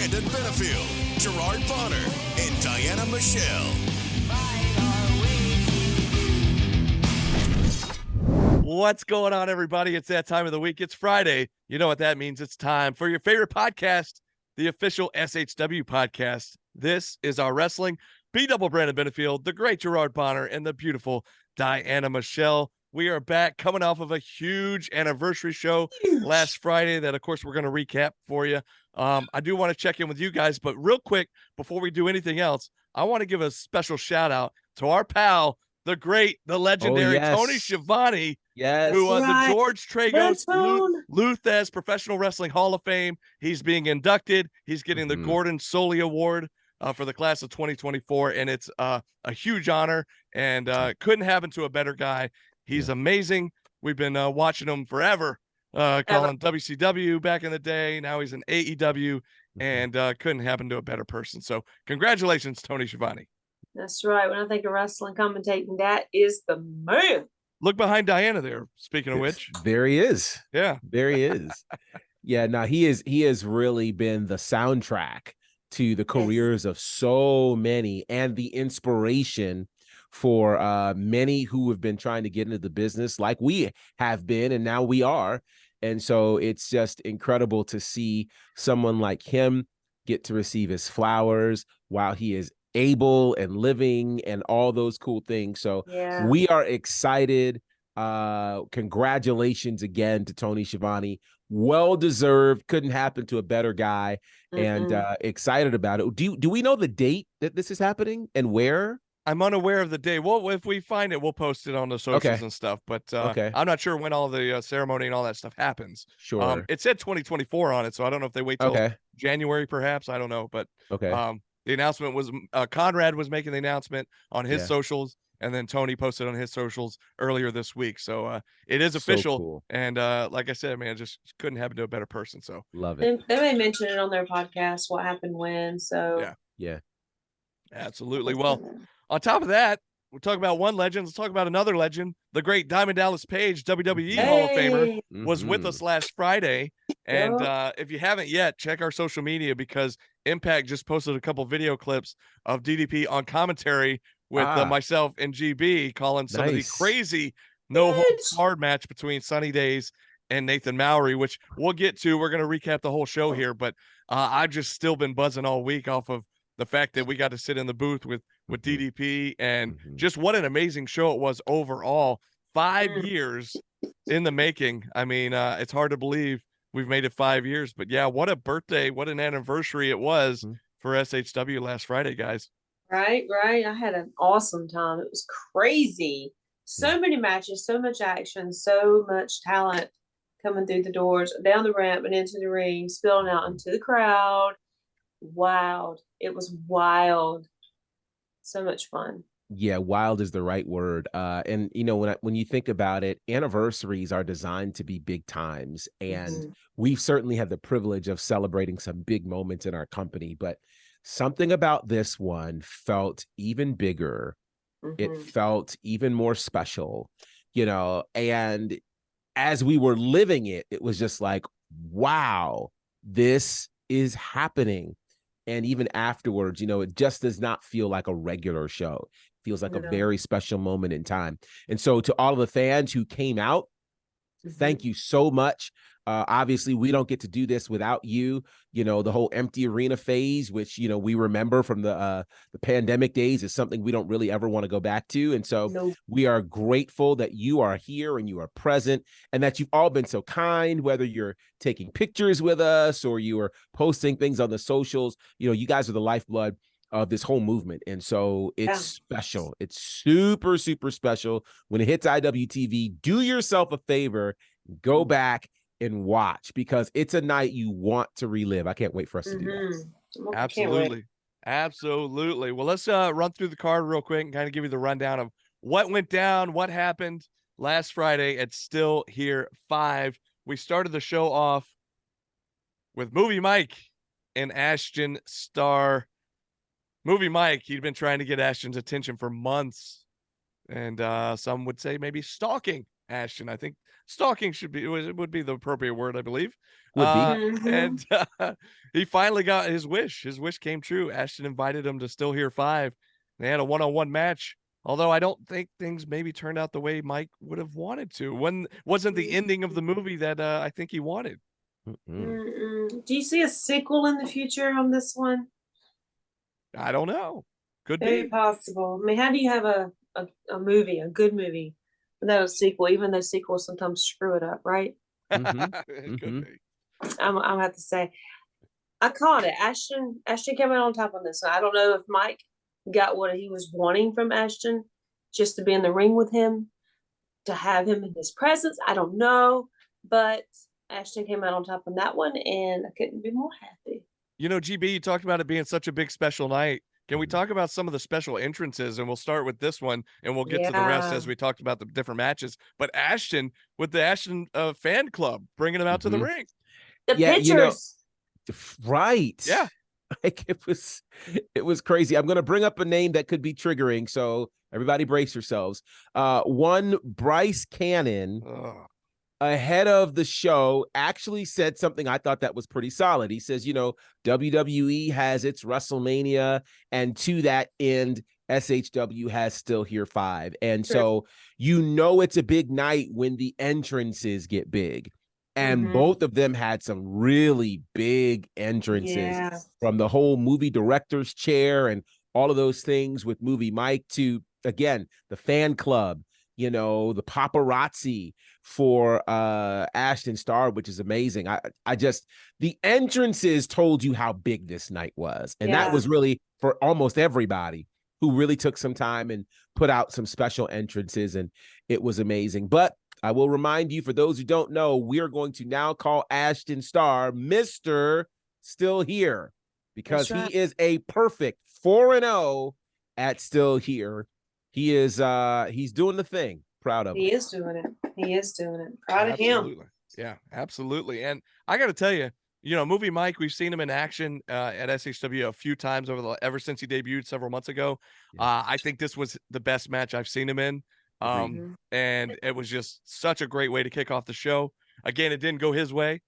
Brandon Benefield, Gerard Bonner, and Diana Michelle. What's going on, everybody? It's that time of the week. It's Friday. You know what that means. It's time for your favorite podcast, the official SHW podcast. This is our wrestling. B-double Brandon Benefield, the great Gerard Bonner, and the beautiful Diana Michelle. We are back coming off of a huge anniversary show last Friday that, of course, we're going to recap for you. I do want to check in with you guys, but real quick, before we do anything else, I want to give a special shout out to our pal, the great, the legendary Tony Schiavone, who the George Tragos Luthez Professional Wrestling Hall of Fame. He's being inducted. He's getting the Gordon Soley Award for the class of 2024, and it's a huge honor, and couldn't happen to a better guy. He's amazing. We've been watching him forever, calling WCW back in the day. Now he's in AEW, and couldn't happen to a better person. So congratulations, Tony Schiavone. That's right. When I think of wrestling commentating, that is the man. Look behind Diana there, speaking of which. There he is. Yeah. There he is. Yeah, no, he has really been the soundtrack to the careers of so many and the inspiration for many who have been trying to get into the business like we have been, and now we are. And so it's just incredible to see someone like him get to receive his flowers while he is able and living and all those cool things. So we are excited. Congratulations again to Tony Schiavone. Well deserved. Couldn't happen to a better guy. And excited about it. Do we know the date that this is happening and where? I'm unaware of the day. Well, if we find it, we'll post it on the socials and stuff. But I'm not sure when all the ceremony and all that stuff happens. Sure. It said 2024 on it, so I don't know if they wait till January, perhaps. I don't know. But the announcement was Conrad was making the announcement on his socials, and then Tony posted on his socials earlier this week. So it is official. So cool. And like I said, man, just couldn't happen to a better person. So love it. They may mention it on their podcast, what happened when. So yeah, absolutely. Well, on top of that, we'll talk about one legend. Let's talk about another legend. The great Diamond Dallas Page, WWE Hall of Famer, was with us last Friday. And if you haven't yet, check our social media, because Impact just posted a couple video clips of DDP on commentary with myself and GB, calling some of the crazy no-holds-barred match between Sunny Days and Nathan Mowry, which we'll get to. We're going to recap the whole show here, but I've just still been buzzing all week off of the fact that we got to sit in the booth with DDP, and just what an amazing show it was overall. 5 years in the making. I mean, it's hard to believe we've made it 5 years, but yeah, what a birthday, what an anniversary it was for SHW last Friday, guys. Right. I had an awesome time. It was crazy. So many matches, so much action, so much talent coming through the doors, down the ramp and into the ring, spilling out into the crowd. Wild. It was wild. So much fun. Yeah, wild is the right word. And you know, when you think about it, anniversaries are designed to be big times, and we've certainly had the privilege of celebrating some big moments in our company, but something about this one felt even bigger. It felt even more special, you know, and as we were living it, it was just like, wow, this is happening. And even afterwards, you know, it just does not feel like a regular show. It feels like a very special moment in time. And so to all of the fans who came out, thank you so much. Obviously, we don't get to do this without you. You know, the whole empty arena phase, which, you know, we remember from the pandemic days, is something we don't really ever want to go back to. And so we are grateful that you are here and you are present, and that you've all been so kind, whether you're taking pictures with us or you are posting things on the socials. You know, you guys are the lifeblood of this whole movement. And so it's special. It's super, super special. When it hits IWTV, do yourself a favor, go back and watch, because it's a night you want to relive. I can't wait for us to do that. Absolutely. Well, let's run through the card real quick and kind of give you the rundown of what went down, what happened last Friday at Still Here 5. We started the show off with Movie Mike and Ashton Starr. Movie Mike, he'd been trying to get Ashton's attention for months, and some would say maybe stalking Ashton. I think stalking would be the appropriate word, I believe. Would be. And he finally got his wish. His wish came true. Ashton invited him to Still Here 5. They had a one-on-one match. Although I don't think things maybe turned out the way Mike would have wanted to. Wasn't the ending of the movie that I think he wanted. Do you see a sequel in the future on this one? I don't know. Could Very be possible. I mean, how do you have a movie, a good movie, without a sequel? Even though sequels sometimes screw it up, right? It could be. I'm gonna have to say, I called it. Ashton came out on top on this one. I don't know if Mike got what he was wanting from Ashton, just to be in the ring with him, to have him in his presence. I don't know, but Ashton came out on top on that one, and I couldn't be more happy. You know, GB, you talked about it being such a big special night. Can we talk about some of the special entrances? And we'll start with this one, and we'll get to the rest as we talked about the different matches. But Ashton, with the Ashton fan club, bringing him out to the ring. The pictures. Right. Yeah. Like it was crazy. I'm going to bring up a name that could be triggering. So everybody brace yourselves. One Bryce Cannon, ahead of the show, actually said something I thought that was pretty solid. He says, WWE has its WrestleMania, and to that end, SHW has Still Here 5. And so it's a big night when the entrances get big. And both of them had some really big entrances, from the whole movie director's chair and all of those things with Movie Mike to, again, the fan club, the paparazzi for Ashton Starr, which is amazing. I just, the entrances told you how big this night was. And that was really for almost everybody who really took some time and put out some special entrances, and it was amazing. But I will remind you, for those who don't know, we are going to now call Ashton Starr Mr. Still Here, because he is a perfect 4-0 at Still Here. He is he's doing the thing. Proud of him. He is doing it. Proud of him. Yeah, absolutely. And I got to tell you, Movie Mike, we've seen him in action at SHW a few times ever since he debuted several months ago. I think this was the best match I've seen him in. And it was just such a great way to kick off the show. Again, it didn't go his way.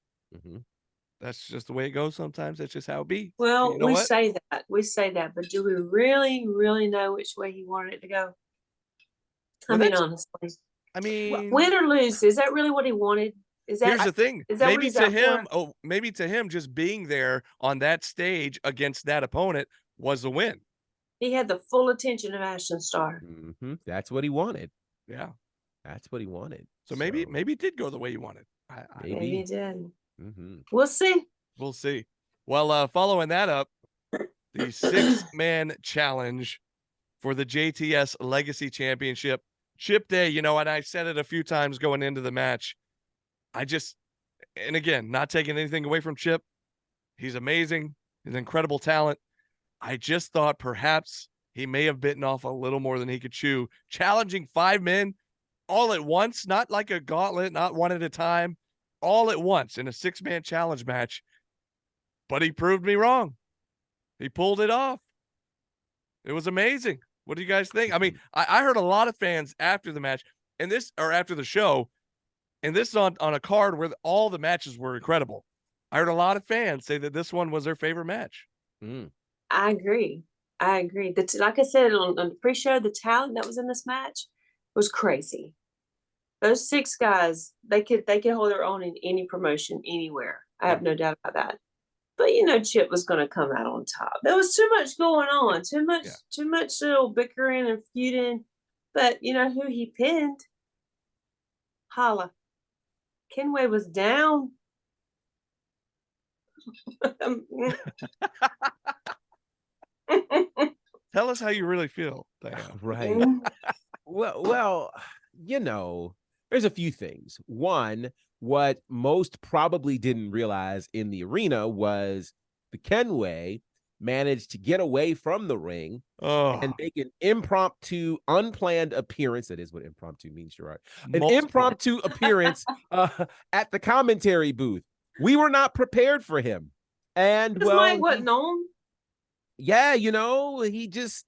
That's just the way it goes sometimes. That's just how it be. Well, we say that, but do we really, really know which way he wanted it to go? Honestly. Win or lose, is that really what he wanted? Here's the thing. Is that maybe to him, maybe to him, just being there on that stage against that opponent was a win. He had the full attention of Ashton Starr. That's what he wanted. Yeah, that's what he wanted. So maybe it did go the way he wanted. Maybe it did. We'll see. We'll see. Well, following that up, the 6-man challenge for the JTS Legacy Championship. Chip Day, and I said it a few times going into the match. And again, not taking anything away from Chip. He's amazing. He's an incredible talent. I just thought perhaps he may have bitten off a little more than he could chew, challenging 5 men all at once, not like a gauntlet, not one at a time, all at once in a 6-man challenge match. But he proved me wrong. He pulled it off. It was amazing. What do you guys think? I mean, I heard a lot of fans after the match after the show, and this is on a card where all the matches were incredible. I heard a lot of fans say that this one was their favorite match. I agree. Like I said on the pre-show, the talent that was in this match was crazy. Those 6 guys, they could hold their own in any promotion anywhere. I have no doubt about that. But Chip was going to come out on top. There was too much going on, too much little bickering and feuding. But who he pinned? Holla. Kenway was down. Tell us how you really feel, Diana. Right. Well, there's a few things. One, what most probably didn't realize in the arena was the Kenway managed to get away from the ring and make an impromptu, unplanned appearance. That is what impromptu means, Gerard. An impromptu appearance at the commentary booth. We were not prepared for him. And Mike wasn't on. Yeah, he just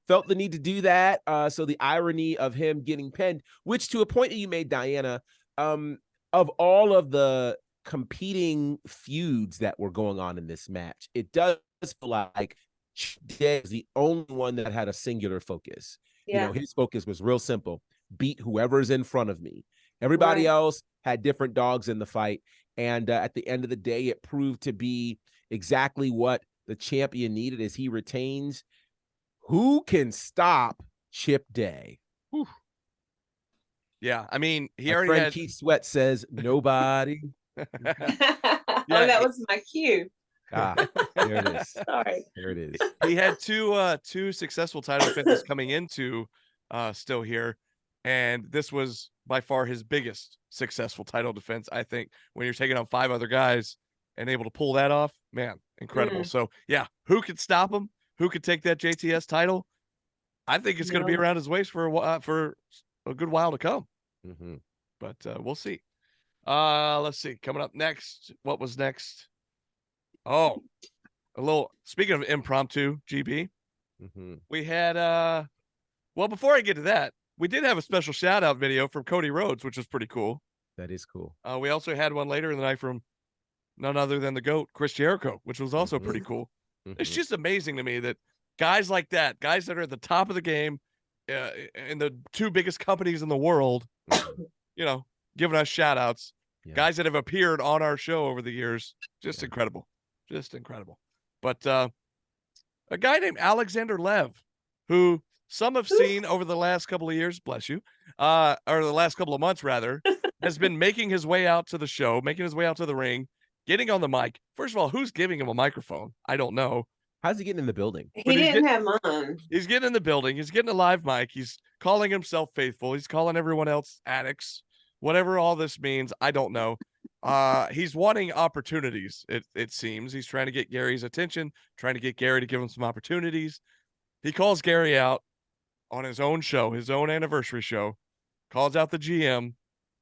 felt the need to do that. So the irony of him getting pinned, which to a point that you made, Diana, of all of the competing feuds that were going on in this match, it does feel like Jay is the only one that had a singular focus. Yeah. His focus was real simple: beat whoever's in front of me. Everybody else had different dogs in the fight. And at the end of the day, it proved to be exactly what the champion needed as he retains. Who can stop Chip Day? Whew. Yeah, I mean, he My already friend had Keith Sweat says nobody. Oh, that was my cue. There it is. Sorry. There it is. He had two successful title defenses coming into still here, and this was by far his biggest successful title defense. I think when you're taking on 5 other guys and able to pull that off, man, incredible. So yeah, who could stop him? Who could take that JTS title? I think it's going to be around his waist for a good while to come. But we'll see. Let's see. Coming up next, what was next? Oh, speaking of impromptu, GB, we had well, before I get to that, we did have a special shout out video from Cody Rhodes, which was pretty cool. That is cool. We also had one later in the night from none other than the GOAT, Chris Jericho, which was also pretty cool. It's just amazing to me that guys like that, guys that are at the top of the game, in the 2 biggest companies in the world, giving us shout outs, guys that have appeared on our show over the years, just incredible. Just incredible. But a guy named Alexander Lev, who some have seen over the last couple of years, bless you, or the last couple of months rather, has been making his way out to the show, making his way out to the ring, getting on the mic. First of all, who's giving him a microphone? I don't know. How's he getting in the building? He didn't have mine. He's getting in the building. He's getting a live mic. He's calling himself faithful. He's calling everyone else addicts. Whatever all this means, I don't know. He's wanting opportunities, it seems. He's trying to get Gary's attention, trying to get Gary to give him some opportunities. He calls Gary out on his own show, his own anniversary show, calls out the GM,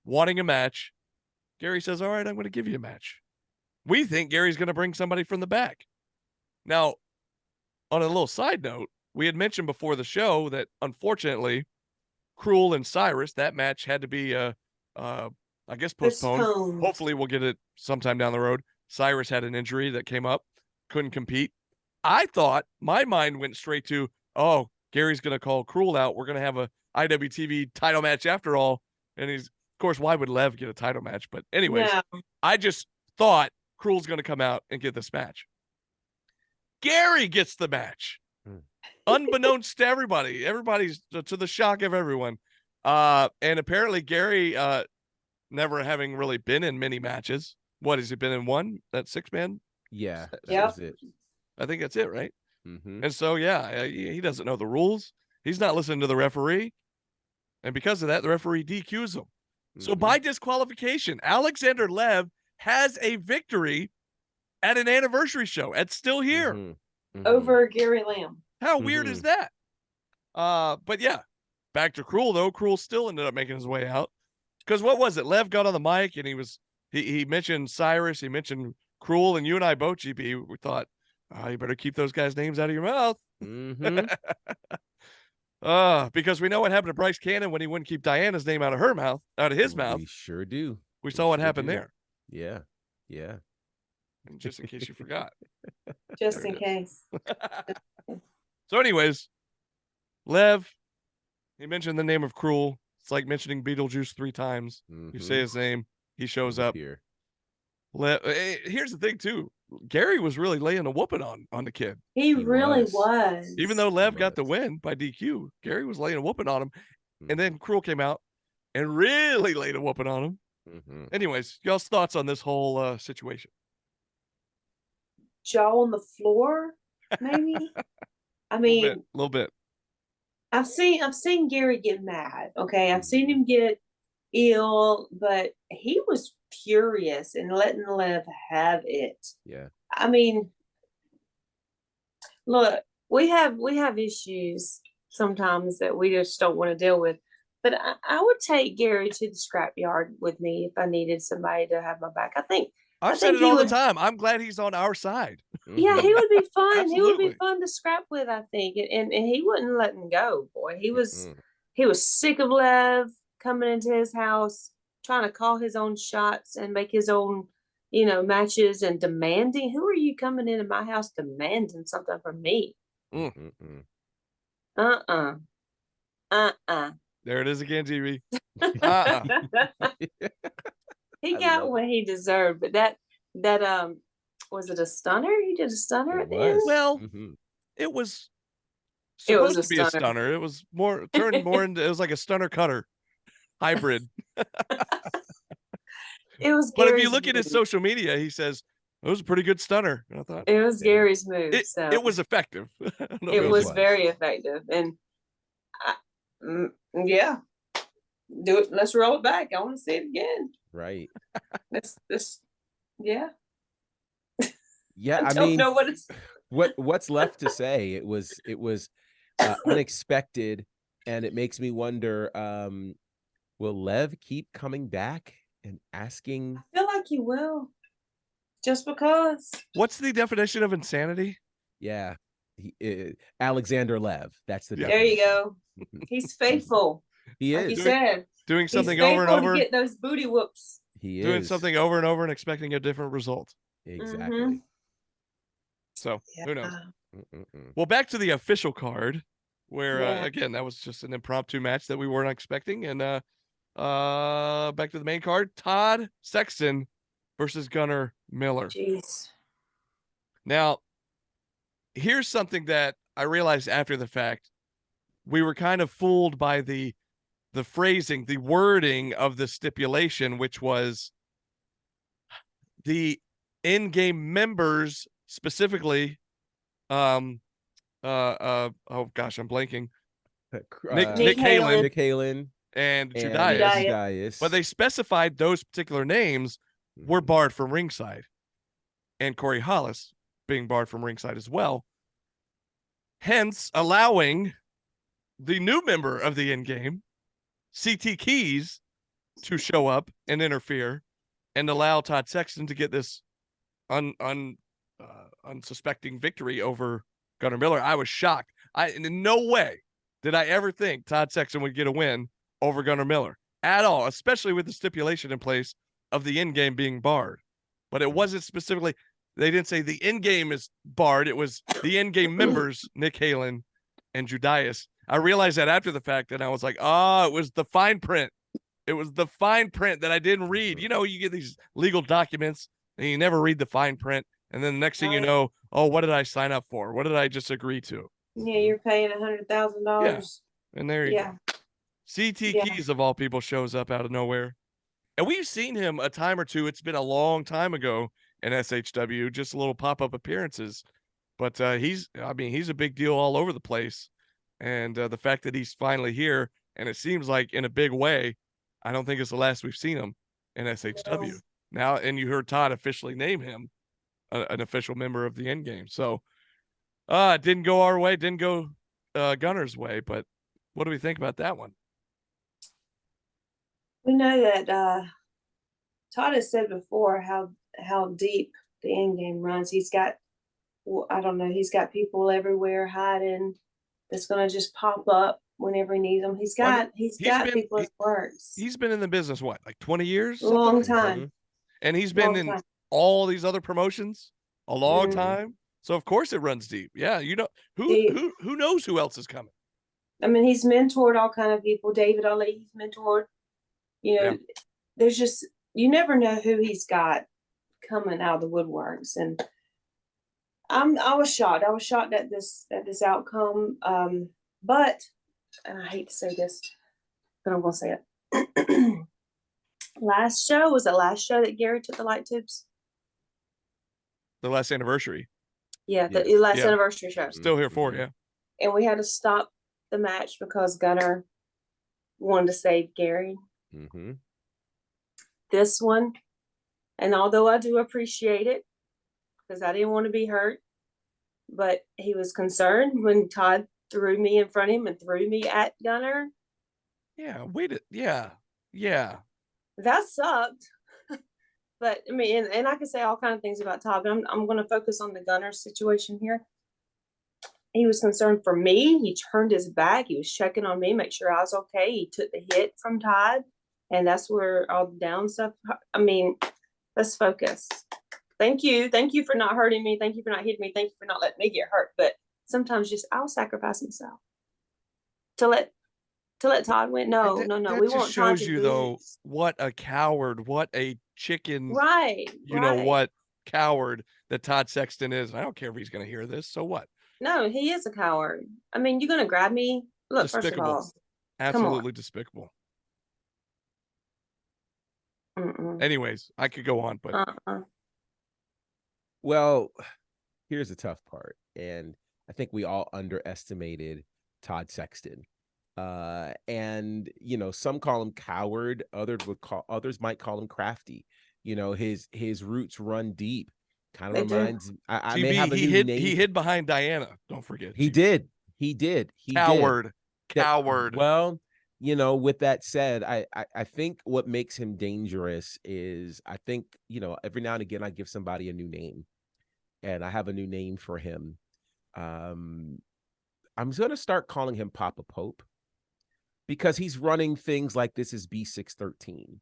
wanting a match. Gary says, all right, I'm going to give you a match. We think Gary's going to bring somebody from the back. Now, on a little side note, we had mentioned before the show that unfortunately, Cruel and Cyrus, that match had to be I guess postponed. Hopefully we'll get it sometime down the road. Cyrus had an injury that came up, couldn't compete. I thought, my mind went straight to, oh, Gary's going to call Cruel out. We're going to have a IWTV title match after all. And of course, why would Lev get a title match? But anyways, I just thought Cruel's going to come out and get this match. Gary gets the match. Unbeknownst to everybody. Everybody's to the shock of everyone. And apparently Gary, never having really been in many matches. What has he been in one? That 6-man? Yeah. That was it. I think that's it, right? And so, he doesn't know the rules. He's not listening to the referee. And because of that, the referee DQs him. So by disqualification, Alexander Lev has a victory at an anniversary at Still Here. Over Gary Lamb. How weird is that? But yeah, back to Cruel, though. Cruel still ended up making his way out. Because what was it? Lev got on the mic and he mentioned Cyrus, he mentioned Cruel, and you and I both, GB, we thought, you better keep those guys' names out of your mouth. Because we know what happened to Bryce Cannon when he wouldn't keep Diana's name out of his mouth. We sure do. We saw what happened there. Yeah. And just in case you forgot. Just in case. So anyways, Lev, he mentioned the name of Cruel. It's like mentioning Beetlejuice 3 times. You say his name, he shows up. Here. Here's the thing, too. Gary was really laying a whooping on the kid. He really was. Even though Lev got the win by DQ, Gary was laying a whooping on him. And then Cruel came out and really laid a whooping on him. Anyways, y'all's thoughts on this whole situation? Jaw on the floor, maybe? I mean, a little bit. I've seen Gary get mad. Okay. I've seen him get ill, but he was furious and letting Lev have it. Yeah. I mean, look, we have issues sometimes that we just don't want to deal with. But I would take Gary to the scrapyard with me if I needed somebody to have my back. I think I've said think it he all the would- time. I'm glad he's on our side. Yeah, he would be fun. He would be Absolutely. fun to scrap with, I think. And he wouldn't let him go, boy. He was Mm-mm. he was sick of Lev coming into his house, trying to call his own shots and make his own, matches and demanding. Who are you coming into my house demanding something from me? Mm-mm. Uh-uh. Uh-uh. There it is again, GB. He I got love what he deserved, but that was it a stunner? He did a stunner It at the end? was. Well, Mhm. it was It was supposed a to be a stunner. stunner. It was turned more into, it was like a stunner cutter hybrid. It was But if Gary's you look at his move. social media, he says it was a pretty good stunner. And I thought It was Yeah. Gary's move. So it was effective. I don't know if it was was. very effective. And yeah. Do it. Let's roll it back. I want to see it again. Right. This yeah. Yeah. I I don't mean, know what it's what's left to say? It was unexpected, and it makes me wonder, will Lev keep coming back and asking? I feel like you will. Just because. What's the definition of insanity? Yeah, Alexander Lev. That's the Yeah. There you definition. go. He's faithful. He Like you is. said. Doing He's something faithful over and over, to get those booty whoops. He doing is something over and over and expecting a different result. exactly. So who knows? Mm-mm-mm. Well, back to the official card, where Yeah. again that was just an impromptu match that we weren't expecting, and back to the main card: Todd Sexton versus Gunnar Miller. Jeez. Now, here's something that I realized after the fact: we were kind of fooled by the phrasing, the wording of the stipulation, which was the in-game members specifically. Oh gosh, I'm blanking. Nick Nick Halen Halen. Nick Halen, and and Judias, Judias. but they specified those particular names were Mhm. barred from ringside, and Corey Hollis being barred from ringside as well, hence allowing the new member of the in-game, CT Keys, to show up and interfere and allow Todd Sexton to get this unsuspecting victory over Gunnar Miller. I was shocked. In no way did I ever think Todd Sexton would get a win over Gunnar Miller at all, especially with the stipulation in place of the in-game being barred. But it wasn't specifically, they didn't say the in-game is barred. It was the in-game members, Nick Halen and Judias. I realized that after the fact, and I was like, oh, it was the fine print. It was the fine print that I didn't read. You know, you get these legal documents and you never read the fine print. And then the next thing you know, oh, what did I sign up for? What did I just agree to? Yeah, you're paying $100,000. And there you Yeah. go. CT Yeah. Keys, of all people, shows up out of nowhere. And we've seen him a time or two. It's been a long time ago in SHW, just little pop-up appearances. But he's a big deal all over the place. And the fact that he's finally here, and it seems like in a big way, I don't think it's the last we've seen him in SHW. No. Now, and you heard Todd officially name him an official member of the end game. So it didn't go our way, didn't go Gunner's way, but what do we think about that one? We know that Todd has said before how deep the end game runs. He's got, I don't know, he's got people everywhere hiding that's going to just pop up whenever he needs them. He's got people as works. He's been in the business, what, like 20 years? A long Something? time. And he's been in all these other promotions a long time. So of course it runs deep. Yeah, you know, who knows who else is coming? I mean, he's mentored all kind of people. David Ali, he's mentored. You know, there's just, you never know who he's got coming out of the woodworks. And I was shocked. I was shocked at this outcome. But, and I hate to say this, but I'm gonna say it. Last show was the last show that Gary took the light tubes. The last anniversary. Yeah, the Yes. last anniversary show. Still here for you. And we had to stop the match because Gunnar wanted to save Gary. Mm-hmm. This one, and although I do appreciate it, because I didn't want to be hurt, but he was concerned when Todd threw me in front of him and threw me at Gunnar. Yeah, wait. Yeah. That sucked. But I mean, and I could say all kind of things about Todd, but I'm going to focus on the Gunner situation here. He was concerned for me. He turned his back. He was checking on me, make sure I was okay. He took the hit from Todd, and that's where all the down stuff. I mean, let's focus. Thank you for not hurting me. Thank you for not hitting me. Thank you for not letting me get hurt. But sometimes just I'll sacrifice myself to let Todd win. No. That We just want Todd shows to you lose. though what a coward, what a chicken, Right. you know what coward that Todd Sexton is. I don't care if he's going to hear this. So what? No, he is a coward. I mean, you're gonna grab me. Look, Despicable. first of all, Absolutely despicable. Anyways, I could go on, but well, here's the tough part, and I think we all underestimated Todd Sexton. And you know, some call him coward, others might call him crafty. You know, his roots run deep. Kind of reminds I may have a new name. He hid behind Diana. Don't forget. He did. Coward. Well, you know, with that said, I think what makes him dangerous is, I think, you know, every now and again I give somebody a new name, and I have a new name for him. I'm going to start calling him Papa Pope, because he's running things like this is B613,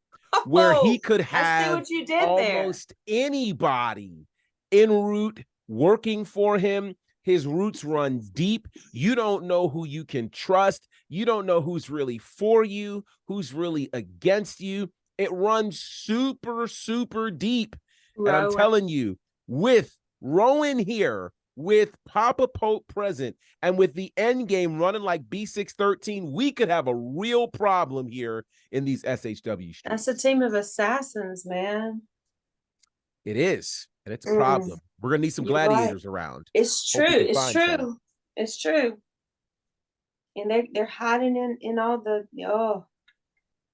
where he could have almost anybody en route working for him. His roots run deep. You don't know who you can trust. You don't know who's really for you, who's really against you. It runs super, super deep. And I'm telling you, with Rowan here, with Papa Pope present, and with the end game running like B613, we could have a real problem here in these SHW streets. That's a team of assassins, man. It is, and it's a problem. We're gonna need some gladiators around. It's true. It's true. And they're hiding in all the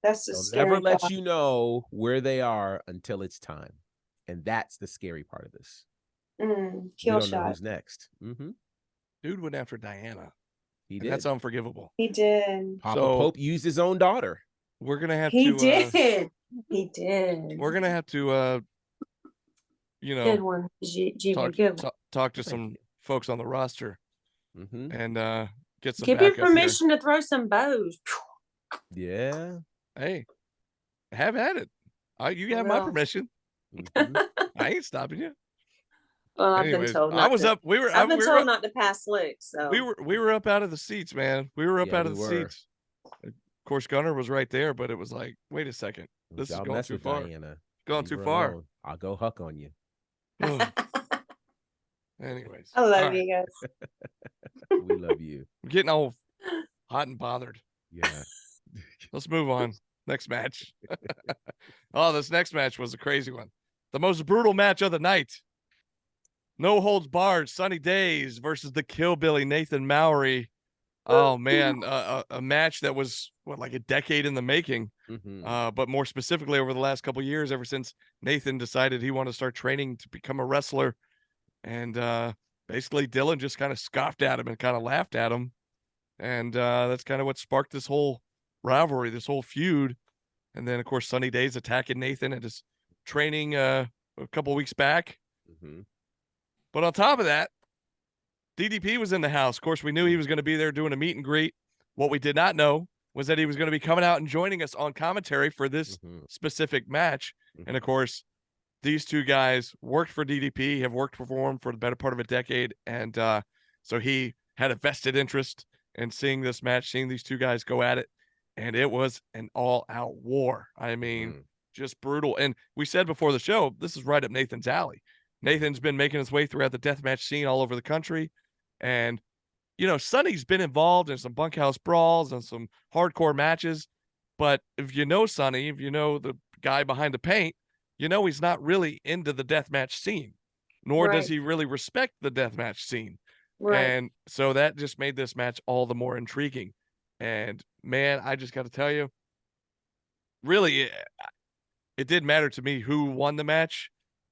that's the They'll never let you know where they are until it's time, and that's the scary part of this. Kill shot. Who's next? Dude went after Diana. He did. That's unforgivable. He did. Papa Pope used his own daughter. We're gonna have He did. We're gonna have to you know, good one. Talk to some folks on the roster and get some. Give you permission to throw some bows. Yeah. Hey, have at it. You have my permission. I ain't stopping you. Well, I've been told not I've been told not to pass licks. So we were up out of the seats, man. We were up out of the seats. Of course, Gunner was right there, but it was like, wait a second, this is going too far. Going too far. I'll go huck on you. Anyways, I love you guys. We love you. I'm getting all hot and bothered. Yeah. Let's move on. Next match. This next match was a crazy one. The most brutal match of the night. No holds barred. Sunny Days versus the Killbilly Nathan Mowry. Oh man, a match that was like a decade in the making. But more specifically over the last couple of years, ever since Nathan decided he wanted to start training to become a wrestler. And basically Dylan just kind of scoffed at him and kind of laughed at him. And that's kind of what sparked this whole rivalry, this whole feud. And then, of course, Sunny Days attacking Nathan at his training a couple of weeks back. But on top of that, DDP was in the house. Of course, we knew he was going to be there doing a meet and greet. What we did not know was that he was going to be coming out and joining us on commentary for this specific match. And of course, these two guys worked for DDP, have worked for him for the better part of a decade. And so he had a vested interest in seeing this match, seeing these two guys go at it. And it was an all-out war. I mean, just brutal. And we said before the show, this is right up Nathan's alley. Nathan's been making his way throughout the deathmatch scene all over the country. And, you know, Sonny's been involved in some bunkhouse brawls and some hardcore matches. But if you know Sonny, if you know the guy behind the paint, you know he's not really into the deathmatch scene, nor does he really respect the deathmatch scene. And so that just made this match all the more intriguing. And, man, I just got to tell you, really, it didn't matter to me who won the match.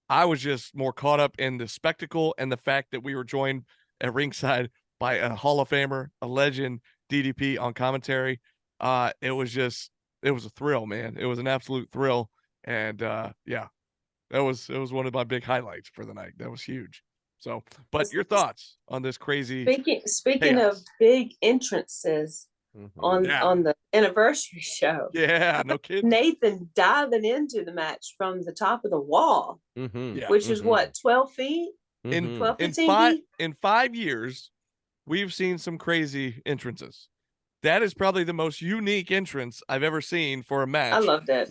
I was just more caught up in the spectacle and the fact that we were joined at ringside by a Hall of Famer, a legend, DDP on commentary. It was a thrill, man. It was an absolute thrill. And yeah, It was one of my big highlights for the night. That was huge. So, but your thoughts on this crazy Speaking of chaos? big entrances Yeah. on the anniversary show, Yeah, no kidding. Nathan diving into the match from the top of the wall, Yeah. which is what, 12 feet? In 12, in 15 five feet? in 5 years, we've seen some crazy entrances. That is probably the most unique entrance I've ever seen for a match. I loved it.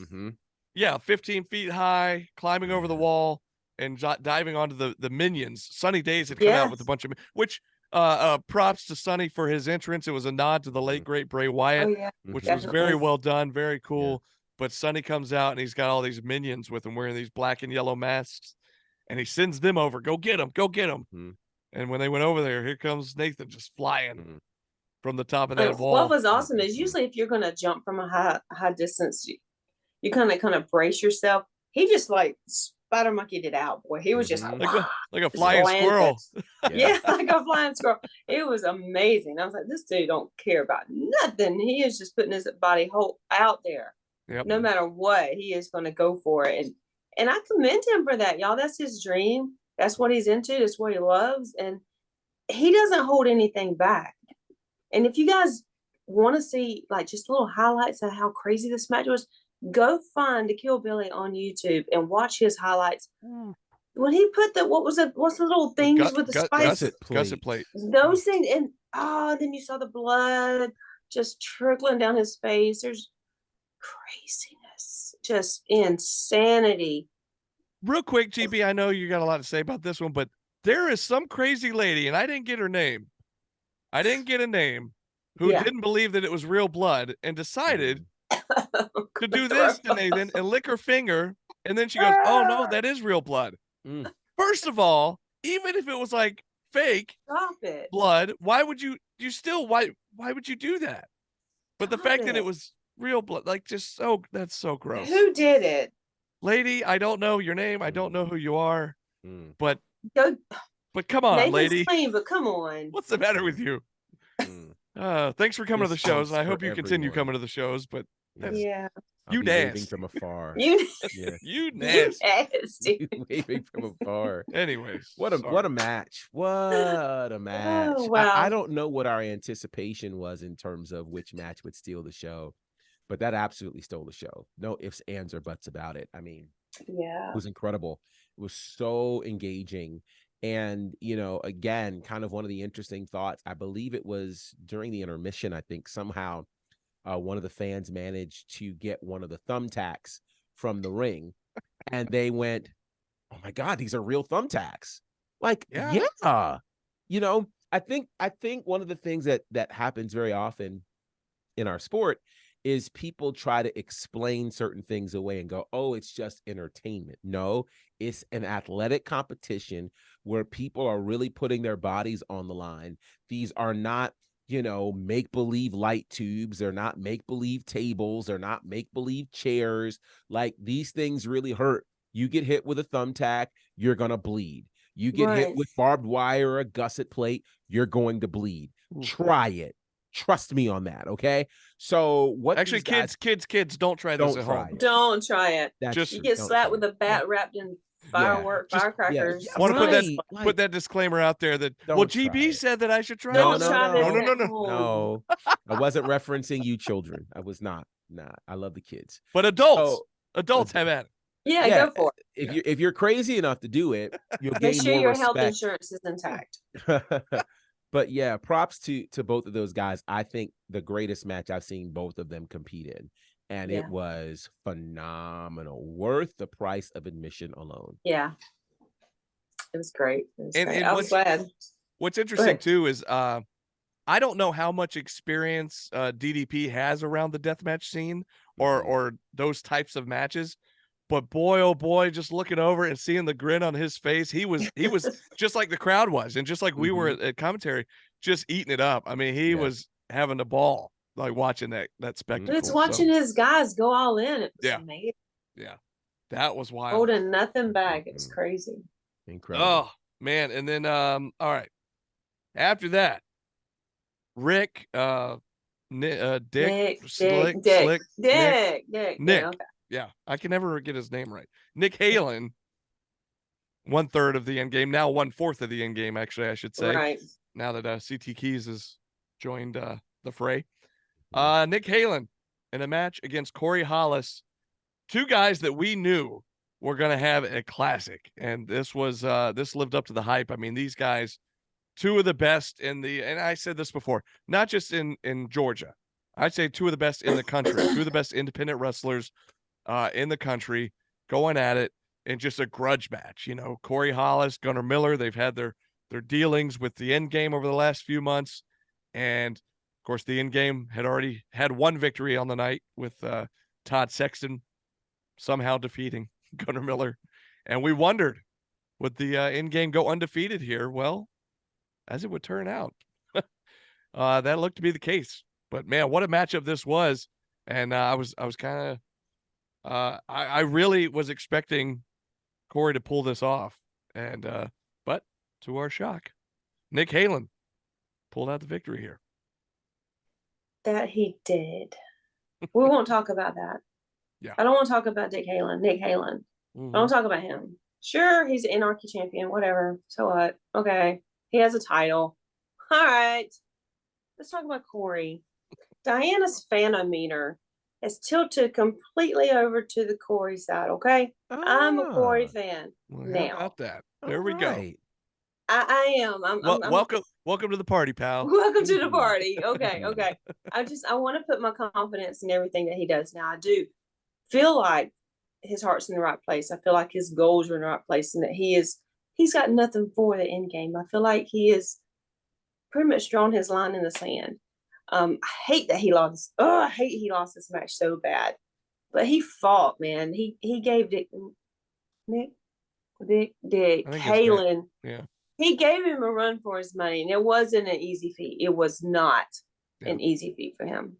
Yeah, 15 feet high, climbing over the wall and diving onto the minions. Sunny Days had come out with a bunch of which props to Sunny for his entrance. It was a nod to the late great Bray Wyatt, Oh yeah, which was definitely. very well done, very cool. But Sunny comes out and he's got all these minions with him wearing these black and yellow masks, and he sends them over. Go get him, go get him. And when they went over there, here comes Nathan just flying from the top of that wall. What was awesome is usually if you're gonna jump from a high distance, you kind of brace yourself. He just like spider monkeyed it out, boy. He was just like a flying squirrel. Yeah, like a flying squirrel. It was amazing. I was like, this dude don't care about nothing. He is just putting his body whole out there. No matter what, he is going to go for it. And I commend him for that, y'all. That's his dream. That's what he's into. That's what he loves. And he doesn't hold anything back. And if you guys want to see like just little highlights of how crazy this match was, go find the Kill Billy on YouTube and watch his highlights. When he put what's the little things with the spice? Gusset plate. Those things, and then you saw the blood just trickling down his face. There's craziness, just insanity. Real quick, GB, I know you got a lot to say about this one, but there is some crazy lady, and I didn't get her name. I didn't get a name, who didn't believe that it was real blood and decided to do this to Nathan and lick her finger. And then she goes, oh no, that is real blood. First of all, even if it was like fake blood, why would you would you do that? But the fact that it was real blood, like that's so gross. Who did it? Lady, I don't know your name. I don't know who you are, but come on, Nathan's lady. clean, but come on. What's the matter with you? Thanks for coming to the shows, and I hope you continue coming to the shows. But you waving from afar. You nasty. Waving from afar. Anyways, what a match! What a match! Oh, wow. I don't know what our anticipation was in terms of which match would steal the show, but that absolutely stole the show. No ifs, ands, or buts about it. I mean, it was incredible. It was so engaging. And, again, kind of one of the interesting thoughts, I believe it was during the intermission, I think somehow one of the fans managed to get one of the thumbtacks from the ring, and they went, oh my God, these are real thumbtacks. Like, I think one of the things that happens very often in our sport is people try to explain certain things away and go, oh, it's just entertainment. No, it's an athletic competition where people are really putting their bodies on the line. These are not, make-believe light tubes. They're not make-believe tables. They're not make-believe chairs. Like, these things really hurt. You get hit with a thumbtack, you're going to bleed. You get hit with barbed wire or a gusset plate, you're going to bleed. Try it. Trust me on that, okay? So what? Actually, kids, don't try this at home. Don't try it. Just you get slapped with a bat wrapped in firecrackers. I want to put that disclaimer out there that GB said that I should try. No. I wasn't referencing you children. I was not. Nah, I love the kids. But adults have at it. Yeah, go for it. If you're crazy enough to do it, you'll gain make sure more your respect. health insurance is intact. But yeah, props to both of those guys. I think the greatest match I've seen both of them compete in, and it was phenomenal, worth the price of admission alone. Yeah, it was great. I was glad. What's interesting too is I don't know how much experience DDP has around the deathmatch scene or those types of matches. But boy, oh boy, just looking over and seeing the grin on his face, he was just like the crowd was, and just like we were at commentary, just eating it up. I mean, he was having a ball, like watching that spectacle. It's watching his guys go all in. It was amazing. Yeah, that was wild. Holding nothing back. It was crazy. Incredible. Oh man, and then all right, after that, Rick, Dick, Nick. Okay. Yeah, I can never get his name right. Nick Halen 1/3 of the end game, now 1/4 of the end game, actually, I should say. Right. Now that CT Keys has joined the fray. Mhm. Nick Halen in a match against Corey Hollis, two guys that we knew were going to have a classic, and this lived up to the hype. I mean, these guys, two of the best and I said this before, not just in Georgia, I'd say two of the best in the country, two of the best independent wrestlers in the country, going at it in just a grudge match. You know, Corey Hollis, Gunnar Miller, they've had their dealings with the end game over the last few months, and of course the end game had already had one victory on the night with Todd Sexton somehow defeating Gunnar Miller, and we wondered, would the end game go undefeated here? Well, as it would turn out, that looked to be the case. But man, what a matchup this was! And I was kind of, I really was expecting Corey to pull this off, and but to our shock, Nick Halen pulled out the victory here. That he did. We won't talk about that. Yeah. I don't want to talk about Nick Halen. Mhm. Don't talk about him. Sure, he's an Anarchy champion, whatever. So what? Okay. He has a title. All right. Let's talk about Corey. Diana's fanometer has tilted completely over to the Corey side, okay? I'm a Corey fan. Well, now. how about that? There we go. I am. Welcome to the party, pal. Welcome to the party. Okay. I want to put my confidence in everything that he does now. I do feel like his heart's in the right place. I feel like his goals are in the right place, and that he's got nothing for the end game. I feel like he is pretty much drawn his line in the sand. I hate that he lost. Oh, I hate he lost this match so bad. But he fought, man. He gave Nick Halen. Yeah. He gave him a run for his money, and it wasn't an easy feat. It was not an easy feat for him.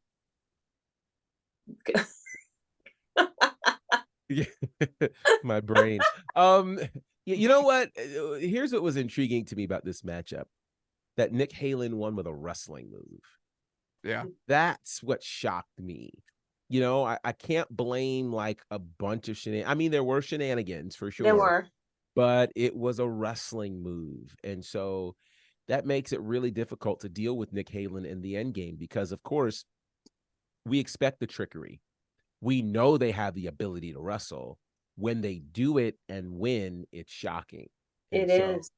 My brain. You know what? Here's what was intriguing to me about this matchup: that Nick Halen won with a wrestling move. Yeah. That's what shocked me. You know, I can't blame like a bunch of shenanigans. I mean, there were shenanigans for sure. There were. But it was a wrestling move. And so that makes it really difficult to deal with Nick Halen in the end game, because of course we expect the trickery. We know they have the ability to wrestle. When they do it and win, it's shocking. It is.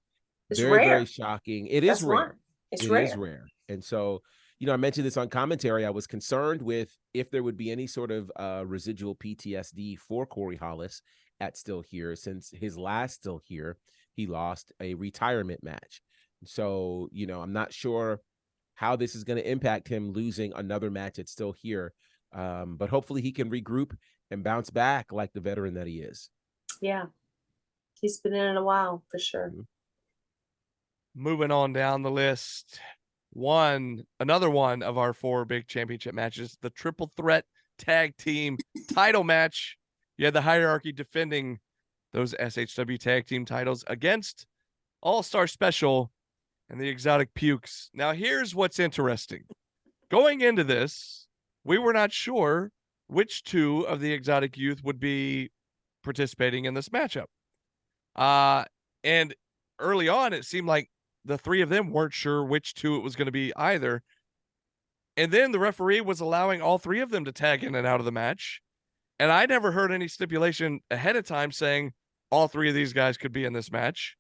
It's very, rare. very shocking. It is rare. It's rare. It is rare. And so, you know, I mentioned this on commentary. I was concerned with if there would be any sort of residual PTSD for Corey Hollis at Still Here, since his last Still Here, he lost a retirement match. So, you know, I'm not sure how this is going to impact him losing another match at Still Here. But hopefully he can regroup and bounce back like the veteran that he is. Yeah. He's been in it a while for sure. Mm-hmm. Moving on down the list, another one of our 4 big championship matches, the triple threat tag team title match. You had the Hierarchy defending those SHW tag team titles against All-Star Special and the Exotic Pukes. Now, here's what's interesting. Going into this, we were not sure which 2 of the Exotic Youth would be participating in this matchup. And early on, it seemed like the 3 of them weren't sure which 2 it was going to be either. And then the referee was allowing all 3 of them to tag in and out of the match. And I never heard any stipulation ahead of time saying all 3 of these guys could be in this match.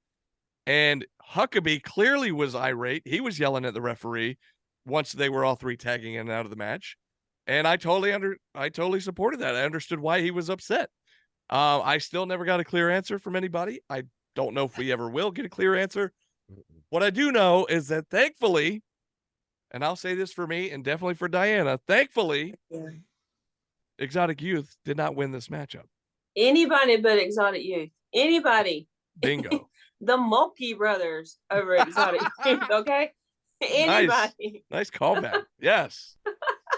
And Huckabee clearly was irate. He was yelling at the referee once they were all 3 tagging in and out of the match. And I totally supported that. I understood why he was upset. I still never got a clear answer from anybody. I don't know if we ever will get a clear answer. What I do know is that thankfully, and I'll say this for me and definitely for Diana, thankfully, Exotic Youth did not win this matchup. Anybody but Exotic Youth. Anybody. Bingo. The Mulkey brothers over Exotic Youth, okay? Anybody. Nice callback. Yes.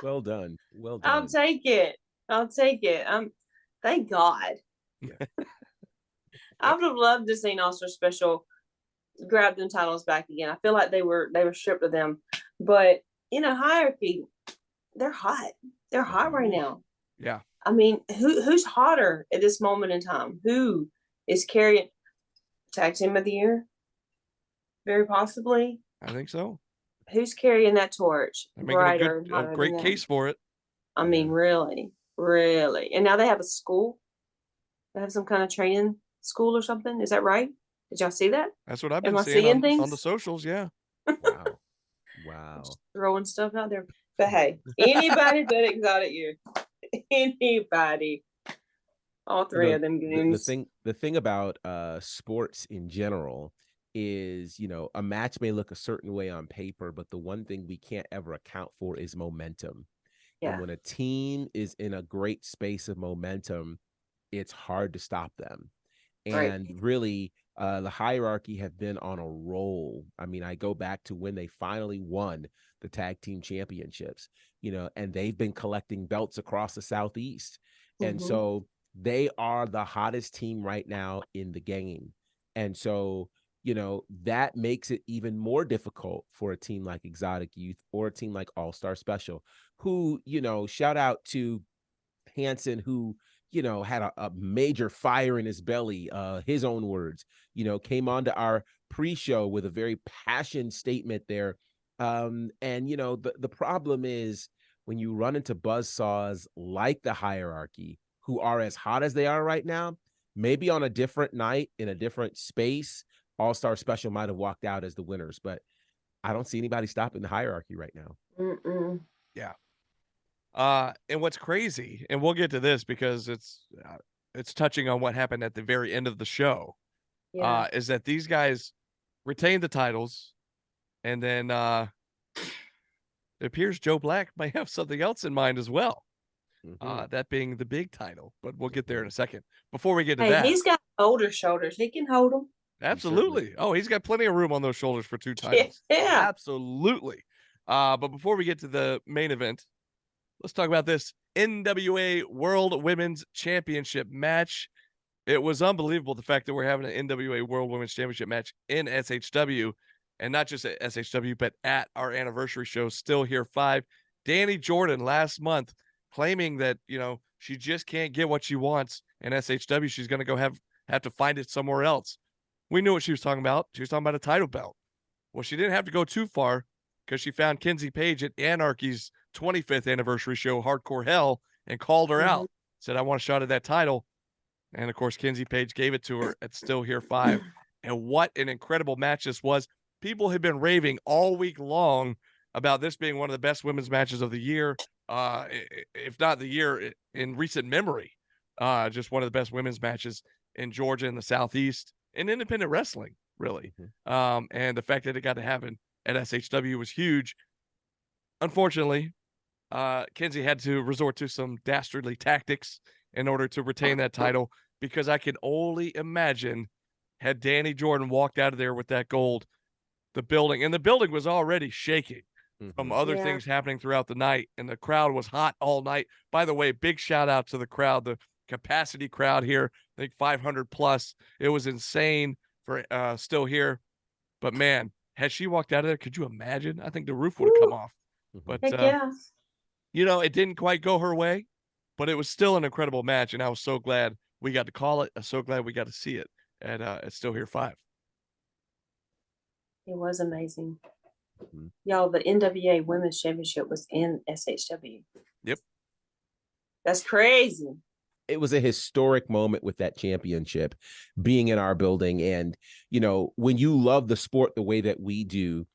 Well done. Well I'll done. take it. Thank God. I would have loved to see All-Star Special grab them titles back again. I feel like they were stripped of them. But, you know, Hierarchy, they're hot. They're hot right now. Yeah. I mean, who's hotter at this moment in time? Who is carrying? Tag team of the year? Very possibly. I think so. Who's carrying that torch? They're making Brighter, a hotter great than case them? for it. I mean, really, really. And now they have a school. They have some kind of training school or something. Is that right? Did y'all see that? That's what I've Am been I seeing seeing on the things? socials. Yeah. Wow. Wow. Just throwing stuff out there. But hey, anybody but Exotic You. Anybody. All You three know, of them the goons. thing about sports in general is, a match may look a certain way on paper, but the one thing we can't ever account for is momentum. And Yeah. when a team is in a great space of momentum, it's hard to stop them. Right. And really, the hierarchy have been on a roll. I mean, I go back to when they finally won the tag team championships, and they've been collecting belts across the Southeast. And Mhm. so they are the hottest team right now in the game. And so, that makes it even more difficult for a team like Exotic Youth or a team like All Star Special, who, shout out to Hanson, who, had a major fire in his belly, his own words, came onto our pre-show with a very passionate statement there. And, the problem is when you run into buzzsaws like the hierarchy, who are as hot as they are right now, maybe on a different night in a different space, All-Star Special might have walked out as the winners, but I don't see anybody stopping the hierarchy right now. Mm-mm. Yeah. And what's crazy, and we'll get to this because it's touching on what happened at the very end of the show, Yeah. is that these guys retained the titles, and then it appears Joe Black might have something else in mind as well. Mhm. That being the big title, but we'll get there in a second. Before we get to Hey, that, he's got older shoulders. He can hold them. absolutely. Oh, he's got plenty of room on those shoulders for 2 titles. Yeah. Absolutely. But before we get to the main event, let's talk about this NWA World Women's Championship match. It was unbelievable the fact that we're having an NWA World Women's Championship match in SHW, and not just at SHW, but at our anniversary show, Still Here 5. Danny Jordan last month claiming that, she just can't get what she wants in SHW. She's going to go have to find it somewhere else. We knew what she was talking about. She was talking about a title belt. Well, she didn't have to go too far because she found Kenzie Page at Anarchy's 25th anniversary show, Hardcore Hell, and called her out. Said, I want a shot at that title. And of course, Kenzie Page gave it to her at Still Here 5. And what an incredible match this was. People have been raving all week long about this being one of the best women's matches of the year, if not the year in recent memory. Just one of the best women's matches in Georgia and the Southeast in independent wrestling, really. And the fact that it got to happen at SHW was huge. Unfortunately, Kenzie had to resort to some dastardly tactics in order to retain that title, because I can only imagine, had Danny Jordan walked out of there with that gold, the building was already shaking from other Yeah. things happening throughout the night, and the crowd was hot all night. By the way, big shout out to the crowd, the capacity crowd here, I think 500 plus. It was insane for Still Here. But man, had she walked out of there, could you imagine? I think the roof would have come off. But Heck yeah. it didn't quite go her way, but it was still an incredible match, and I was so glad we got to call it. I'm so glad we got to see it at Still Here 5. It was amazing. Mhm. Y'all, the NWA Women's Championship was in SHW. Yep. That's crazy. It was a historic moment with that championship being in our building. And, when you love the sport the way that we do,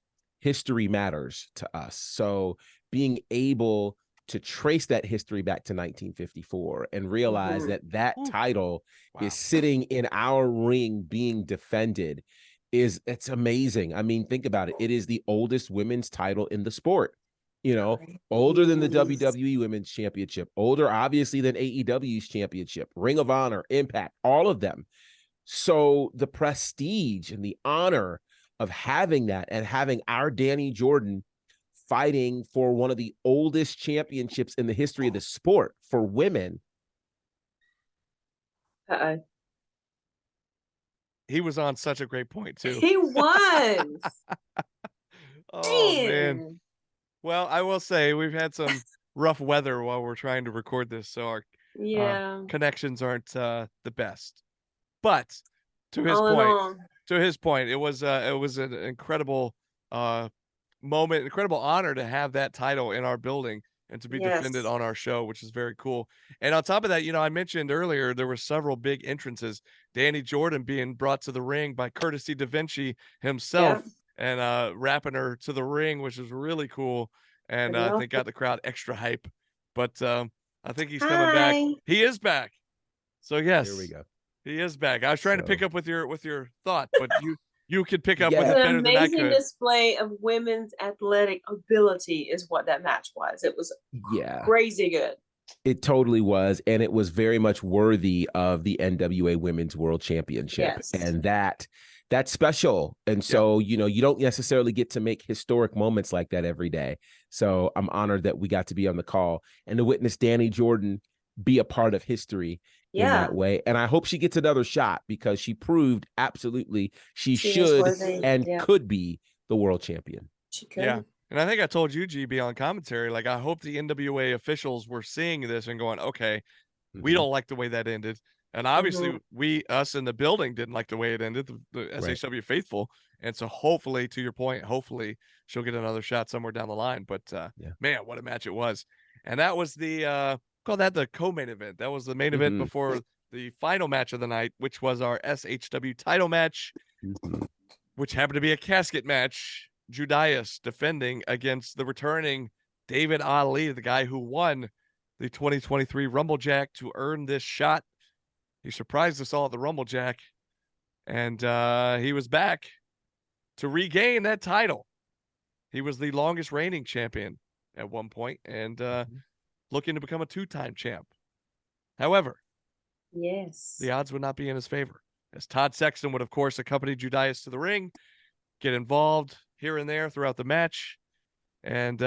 history matters to us. So being able to trace that history back to 1954 and realize that Ooh. title Wow. is sitting in our ring being defended it's amazing. I mean, think about it. It is the oldest women's title in the sport. Older than the WWE Women's Championship, older obviously than AEW's championship, Ring of Honor, Impact, all of them. So the prestige and the honor of having that and having our Danny Jordan fighting for one of the oldest championships in the history of the sport for women. Uh-oh. He was on such a great point too. He was. Oh man. Well, I will say we've had some rough weather while we're trying to record this, so our Yeah. connections aren't the best. But To his All in point, all. it was an incredible moment, incredible honor to have that title in our building and to be defended Yes. on our show, which is very cool. And on top of that, I mentioned earlier there were several big entrances. Danny Jordan being brought to the ring by Courtesy Da Vinci himself Yep. and wrapping her to the ring, which is really cool. And Pretty I think awesome. got the crowd extra hype. But I think he's coming back. Hi. He is back. So yes, Here we go. he is back. I was trying to pick So- up with your thought, but you could pick up It with was it an better than I amazing could. display of women's athletic ability is what that match was. It was Yeah, crazy good. it totally was. And it was very much worthy of the NWA Women's World Championship. Yes. And that's special. And so, you don't necessarily get to make historic moments like that every day. So I'm honored that we got to be on the call and to witness Danny Jordan be a part of history in Yeah. that way. And I hope she gets another shot because she proved absolutely she is should worthy. and Yeah. could be the world champion. She could. Yeah. And I think I told you, GB, on commentary, like, I hope the NWA officials were seeing this and going, okay, we Mhm. don't like the way that ended. And obviously, us in the building didn't like the way it ended, the SHW faithful. And so hopefully, to your point, hopefully she'll get another shot somewhere down the line. But man, what a match it was. And that was call that the co-main event. That was the main event before the final match of the night, which was our SHW title match, which happened to be a casket match. Judas defending against the returning David Ali, the guy who won the 2023 Rumblejack to earn this shot. He surprised us all at the Rumblejack, and he was back to regain that title. He was the longest reigning champion at one point and looking to become a two-time champ. However, Yes. the odds would not be in his favor, as Todd Sexton would, of course, accompany Judas to the ring, get involved here and there throughout the match. And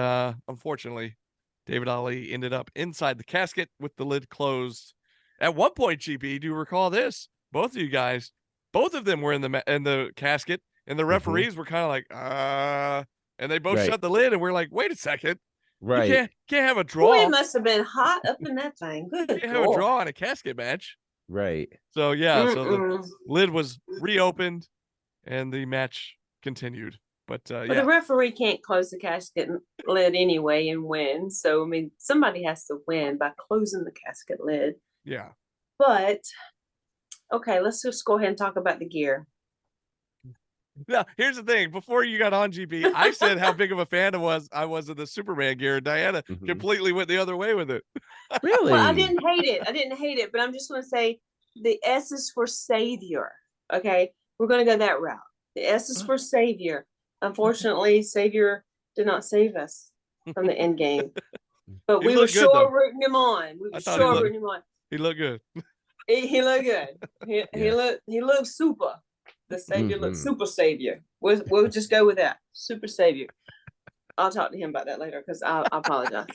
unfortunately, David Ali ended up inside the casket with the lid closed. At one point, GB, do you recall this? Both of you guys, both of them were in the casket, and the referees were kind of like, and they both shut the lid, and we're like, wait a second. Right. You can't have a draw. Boy, it must have been hot up in that thing. Good You can't have a draw in a casket match. Right. So yeah, so the lid was reopened and the match continued. But But the referee can't close the casket lid anyway and win. So, I mean, somebody has to win by closing the casket lid. Yeah. But, okay, let's just go ahead and talk about the gear. Now, here's the thing. Before you got on, GB, I said how big of a fan I was of the Superman gear. Diana completely went the other way with it. Really? Well, I didn't hate it. But I'm just going to say the S is for savior. Okay? We're going to go that route. The S is for savior. Unfortunately, Savior did not save us from the end game. But we were sure rooting him on. We were sure rooting him on. He looked good. He looked good. He looked super. The Savior looked super Savior. We'll just go with that. Super Savior. I'll talk to him about that later because I apologize.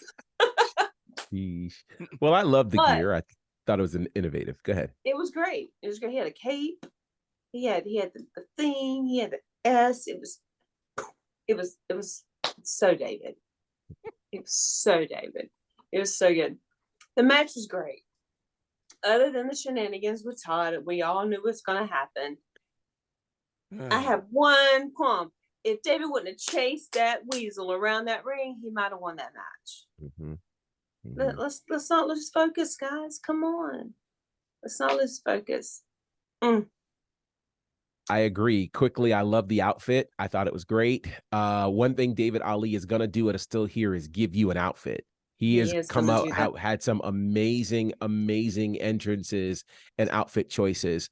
Well, I love the gear. I thought it was innovative. Go ahead. It was great. It was great. He had a cape. He had the thing. He had the S. It was so David. It was so David. It was so good. The match was great. Other than the shenanigans with Todd, we all knew what's going to happen. I have one qualm. If David wouldn't have chased that weasel around that ring, he might have won that match. Let's not lose focus, guys. Come on. Let's not lose focus. I agree. Quickly, I love the outfit. I thought it was great. One thing David Ali is going to do at a Still Here is give you an outfit. He has come out, had some amazing entrances and outfit choices.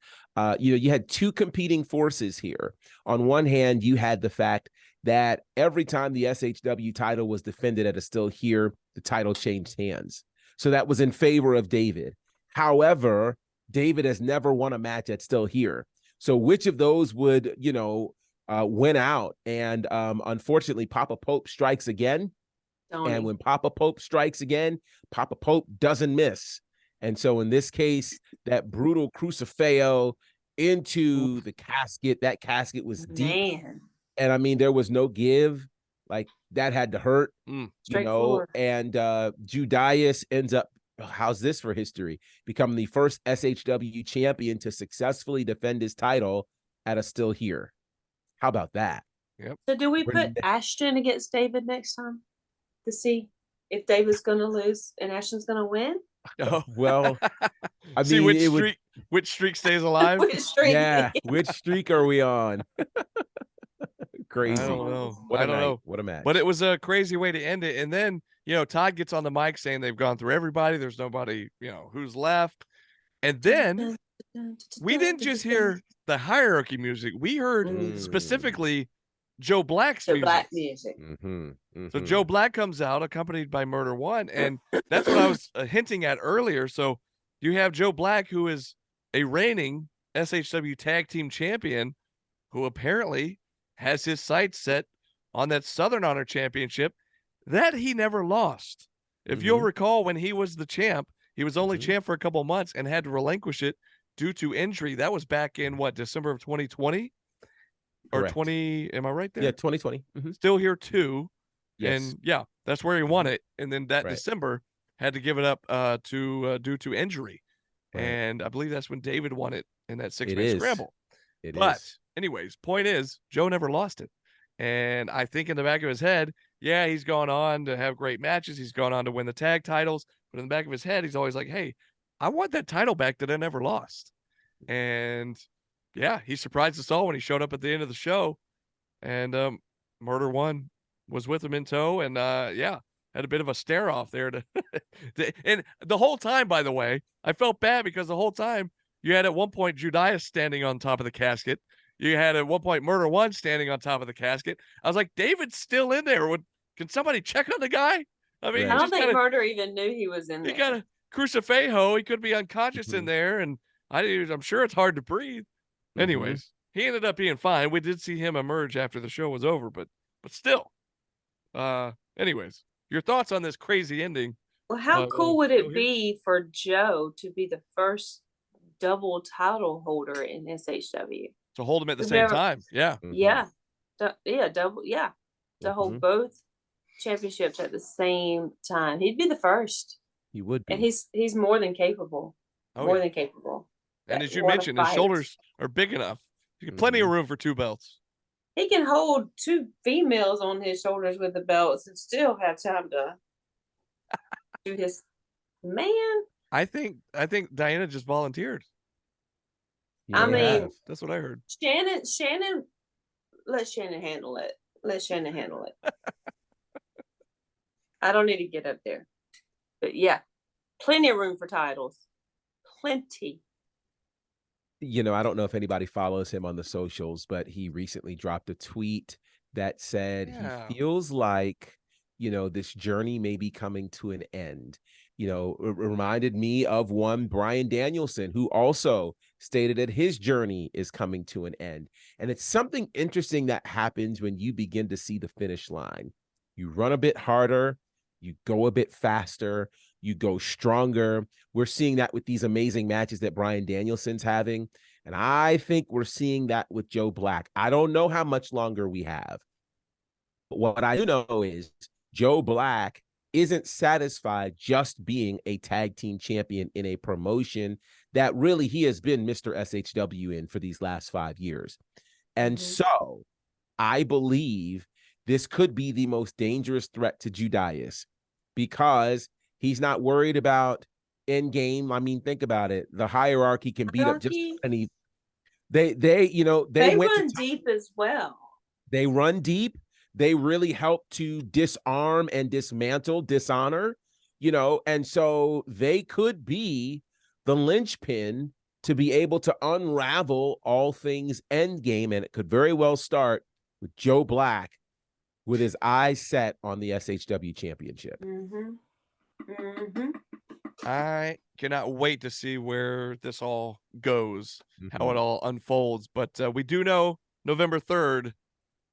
You had two competing forces here. On one hand, you had the fact that every time the SHW title was defended at a Still Here, the title changed hands. So that was in favor of David. However, David has never won a match at Still Here. So which of those would, win out? And unfortunately, Papa Pope strikes again. And when Papa Pope strikes again, Papa Pope doesn't miss. And so in this case, that brutal crucifixo into the casket, that casket was deep. And I mean, there was no give. Like that had to hurt, and Judas ends up how's this for history? Become the first SHW champion to successfully defend his title at a Still Here. How about that? Yep. So do we We're put ne- Ashton against David next time to see if David's going to lose and Ashton's going to win? Oh. Well, I See mean, it would. which streak stays alive. Which streak? Yeah, which streak are we on? Crazy. I don't know. What I a don't night. know. What a match. But it was a crazy way to end it. And then, Todd gets on the mic saying they've gone through everybody. There's nobody, who's left. And then we didn't just hear the hierarchy music. We heard specifically Joe Black's the music. black music. So Joe Black comes out accompanied by Murder One. And that's what I was hinting at earlier. So you have Joe Black, who is a reigning SHW tag team champion, who apparently has his sights set on that Southern Honor Championship that he never lost. If you'll recall, when he was the champ, he was only champ for a couple months and had to relinquish it due to injury. That was back in December of 2020 or Correct. 20. Am I right there? Yeah, 2020. Still Here too. Yes. And yeah, that's where he won it. And then that Right. December had to give it up due to injury. Right. And I believe that's when David won it in that 6-man is. scramble. It But is. anyways, point is, Joe never lost it. And I think in the back of his head, yeah, he's gone on to have great matches. He's gone on to win the tag titles. But in the back of his head, he's always like, hey, I want that title back that I never lost. And yeah, he surprised us all when he showed up at the end of the show. And Murder One was with him in tow. And yeah, had a bit of a stare off there. And the whole time, by the way, I felt bad because the whole time you had at one point Judias standing on top of the casket. You had at one point Murder One standing on top of the casket. I was like, David's still in there. Can somebody check on the guy? I mean, I don't think Murder even knew he was in there. He got a crucifixo. He could be unconscious in there, and I'm sure it's hard to breathe. Anyways, he ended up being fine. We did see him emerge after the show was over, but still. Anyways, your thoughts on this crazy ending? Well, how cool would it be for Joe to be the first double title holder in SHW? To hold them at the same time. Yeah. Yeah. Double. Yeah. To hold both championships at the same time. He'd be the first. He would be. And he's more than capable. More than capable. And as you mentioned, his shoulders are big enough. You get plenty of room for 2 belts. He can hold 2 females on his shoulders with the belts and still have time to do his man. I think Diana just volunteered. I mean, that's what I heard. Shannon, let Shannon handle it. Let Shannon handle it. I don't need to get up there. But yeah, plenty of room for titles. Plenty. I don't know if anybody follows him on the socials, but he recently dropped a tweet that said he feels like, this journey may be coming to an end. It reminded me of one Bryan Danielson, who also stated that his journey is coming to an end. And it's something interesting that happens when you begin to see the finish line. You run a bit harder, you go a bit faster, you go stronger. We're seeing that with these amazing matches that Bryan Danielson's having. And I think we're seeing that with Joe Black. I don't know how much longer we have. But what I do know is Joe Black isn't satisfied just being a tag team champion in a promotion that really he has been Mr. SHW in for these last 5 years. And so I believe this could be the most dangerous threat to Judias because he's not worried about end game. I mean, think about it. The hierarchy can beat up just any. They run deep as well. They run deep. They really help to disarm and dismantle dishonor, and so they could be the linchpin to be able to unravel all things endgame. And it could very well start with Joe Black with his eyes set on the SHW championship. I cannot wait to see where this all goes, how it all unfolds. But we do know November 3rd,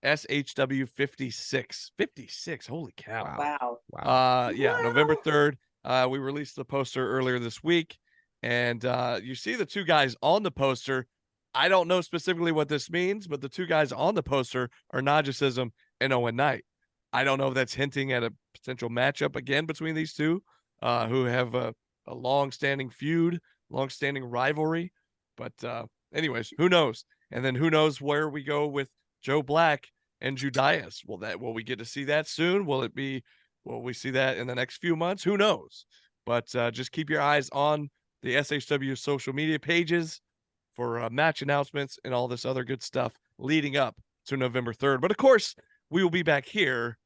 SHW 56. 56. Holy cow. Wow. Yeah, November 3rd. We released the poster earlier this week. And you see the 2 guys on the poster. I don't know specifically what this means, but the 2 guys on the poster are Nagisism and Owen Knight. I don't know if that's hinting at a potential matchup again between these two, who have a long-standing feud, long-standing rivalry. But anyways, who knows? And then who knows where we go with Joe Black and Judas? Will we get to see that soon? Will we see that in the next few months? Who knows? But just keep your eyes on the SHW social media pages for match announcements and all this other good stuff leading up to November 3rd. But of course, we will be back here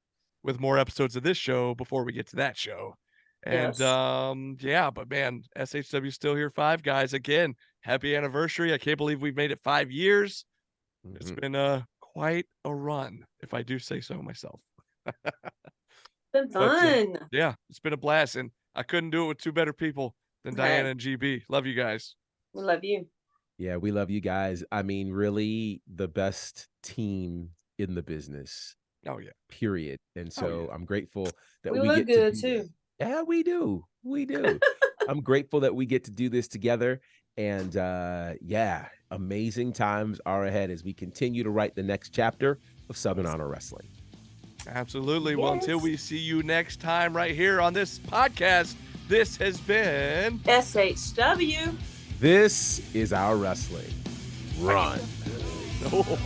with more episodes of this show before we get to that show. And Yes. but man, SHW still here 5 guys. Again, happy anniversary. I can't believe we've made it 5 years. It's been quite a run, if I do say so myself. Been But fun. yeah, it's been a blast, and I couldn't do it with 2 better people than Diana and GB. Love you guys. We love you. Yeah, we love you guys. I mean, really the best team in the business, Oh yeah. period. And so I'm grateful that We we look get good to do too. this. Yeah, we do. We do. I'm grateful that we get to do this together. And amazing times are ahead as we continue to write the next chapter of Southern Honor Wrestling. Absolutely. Well, until Yes. we see you next time right here on this podcast, this has been SHW. This is our wrestling. Run. Oh.